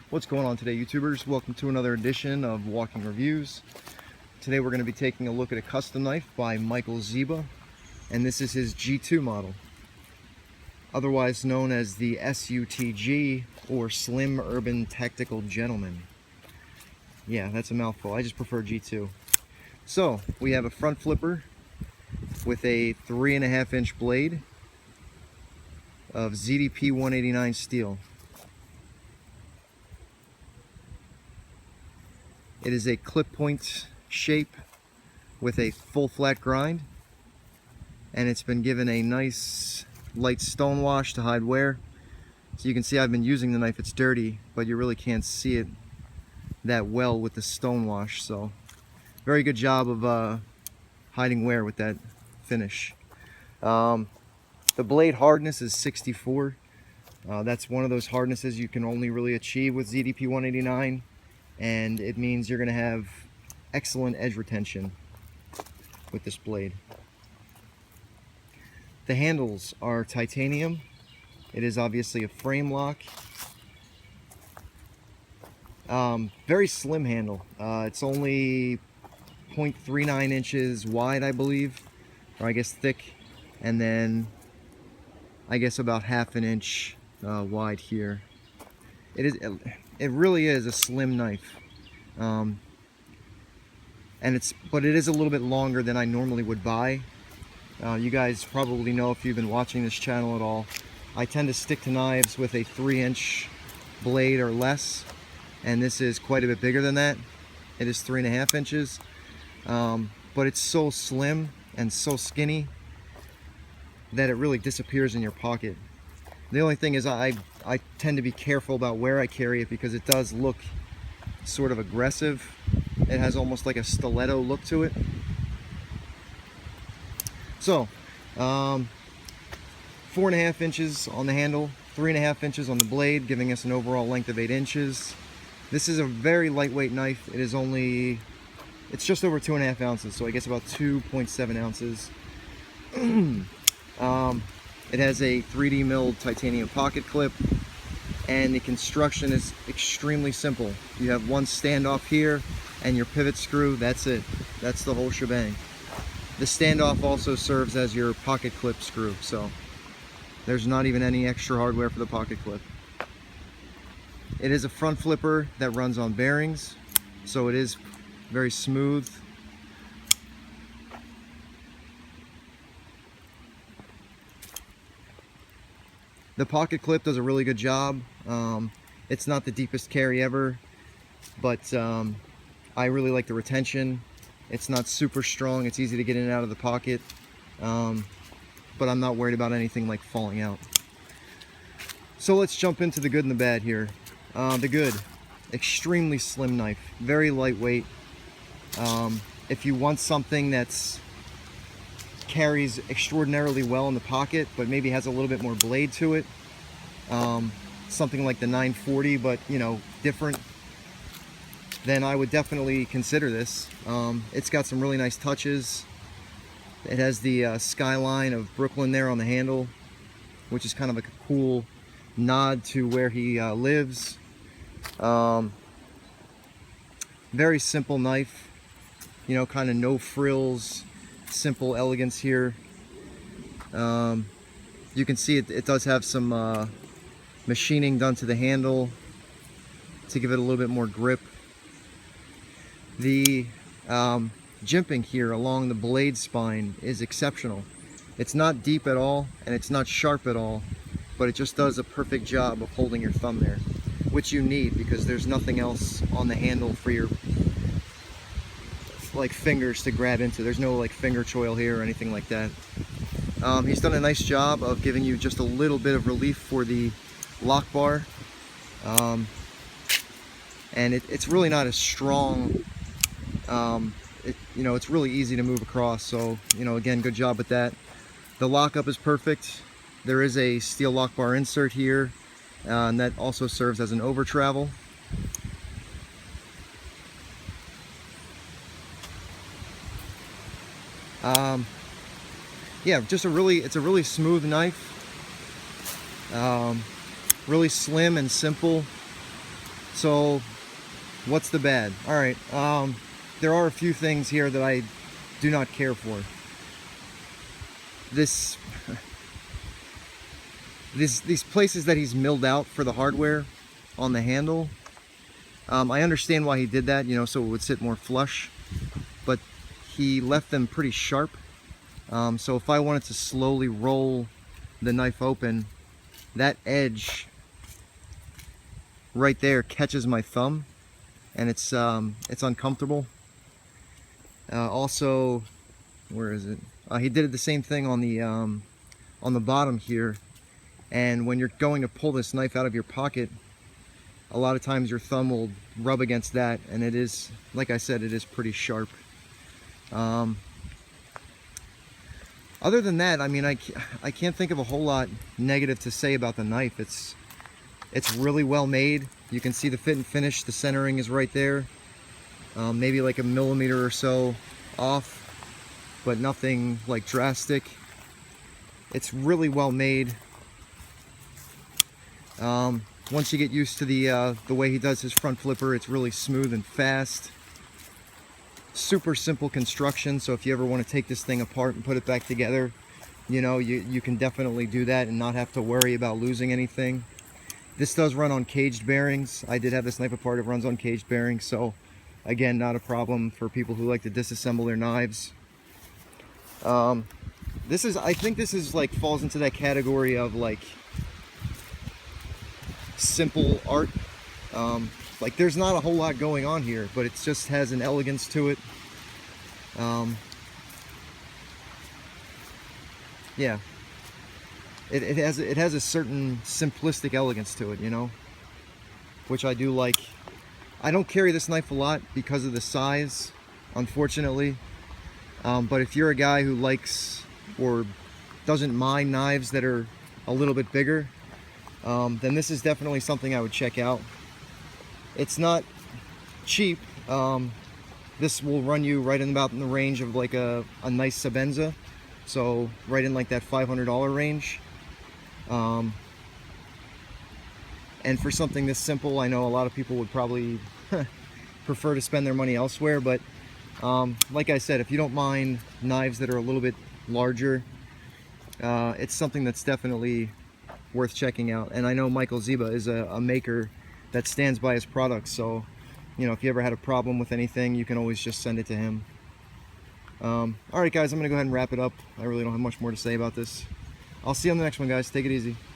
What's going on today, YouTubers? Welcome to another edition of Walking Reviews. Today we're going to be taking a look at a custom knife by Mike Zieba, and this is his G2 model, otherwise known as the S.U.T.G or Slim Urban Tactical Gentleman. Yeah, that's a mouthful. I just prefer G2. So we have a front flipper with a 3.5-inch blade of ZDP 189 steel. It is a clip point shape with a full flat grind, and it's been given a nice light stone wash to hide wear. So you can see I've been using the knife. It's dirty, but you really can't see it that well with the stone wash. So very good job of hiding wear with that finish. The blade hardness is 64. That's one of those hardnesses you can only really achieve with ZDP 189. And it means you're going to have excellent edge retention with this blade. The handles are titanium. It is obviously a frame lock. Very slim handle. It's only 0.39 inches wide, I believe, or I guess thick, and then I guess about ½ an inch wide here. It really is a slim knife, but it is a little bit longer than I normally would buy. You guys probably know if you've been watching this channel at all, I tend to stick to knives with a 3-inch blade or less, and this is quite a bit bigger than that. It is 3.5 inches, but it's so slim and so skinny that it really disappears in your pocket. The only thing is I tend to be careful about where I carry it because it does look sort of aggressive. It has almost like a stiletto look to it. So, 4.5 inches on the handle, 3.5 inches on the blade, giving us an overall length of 8 inches. This is a very lightweight knife. It's just over 2.5 ounces, so I guess about 2.7 ounces. It has a 3D milled titanium pocket clip, and the construction is extremely simple. You have one standoff here and your pivot screw. That's it. That's the whole shebang. The standoff also serves as your pocket clip screw, so there's not even any extra hardware for the pocket clip. It is a front flipper that runs on bearings, so it is very smooth. The pocket clip does a really good job. It's not the deepest carry ever, but I really like the retention. It's not super strong. It's easy to get in and out of the pocket, but I'm not worried about anything like falling out. So let's jump into the good and the bad here. The good, extremely slim knife, very lightweight. If you want something that's carries extraordinarily well in the pocket, but maybe has a little bit more blade to it, something like the 940, but you know, different, then I would definitely consider this. It's got some really nice touches. It has the skyline of Brooklyn there on the handle, which is kind of like a cool nod to where he lives. Very simple knife, you know, kind of no frills, simple elegance here. You can see it does have some machining done to the handle to give it a little bit more grip. The jimping here along the blade spine is exceptional. It's not deep at all and it's not sharp at all, but it just does a perfect job of holding your thumb there, which you need because there's nothing else on the handle for your like fingers to grab into. There's no like finger choil here or anything like that. He's done a nice job of giving you just a little bit of relief for the lock bar, and it's really not as strong. You know, it's really easy to move across, so you know, again, good job with that. The lockup is perfect. There is a steel lock bar insert here, and that also serves as an over travel. Yeah, just it's a really smooth knife. Really slim and simple. So what's the bad? All right, there are a few things here that I do not care for. These places that he's milled out for the hardware on the handle, I understand why he did that, you know, so it would sit more flush, but he left them pretty sharp. So if I wanted to slowly roll the knife open, that edge right there catches my thumb, and it's uncomfortable. Also, where is it? He did the same thing on the bottom here, and when you're going to pull this knife out of your pocket, a lot of times your thumb will rub against that, and it is, like I said, it is pretty sharp. Other than that, I mean, I can't think of a whole lot negative to say about the knife. It's really well made. You can see the fit and finish. The centering is right there. Maybe like a millimeter or so off, but nothing like drastic. It's really well made. Once you get used to the way he does his front flipper, it's really smooth and fast. Super simple construction, so if you ever want to take this thing apart and put it back together, you know, you can definitely do that and not have to worry about losing anything. This does run on caged bearings. I did have this knife apart. It runs on caged bearings, so again, not a problem for people who like to disassemble their knives. I think this is like falls into that category of like simple art. Like there's not a whole lot going on here, but it just has an elegance to it. Yeah, it has a certain simplistic elegance to it, you know, which I do like. I don't carry this knife a lot because of the size, unfortunately. But if you're a guy who likes or doesn't mind knives that are a little bit bigger, then this is definitely something I would check out. It's not cheap. This will run you right in about in the range of like a nice Sabenza, so right in like that $500 range. And for something this simple, I know a lot of people would probably prefer to spend their money elsewhere, but like I said, if you don't mind knives that are a little bit larger, it's something that's definitely worth checking out. And I know Michael Zieba is a maker that stands by his products, so you know, if you ever had a problem with anything, you can always just send it to him. Alright guys, I'm gonna go ahead and wrap it up. I really don't have much more to say about this. I'll see you on the next one, guys. Take it easy.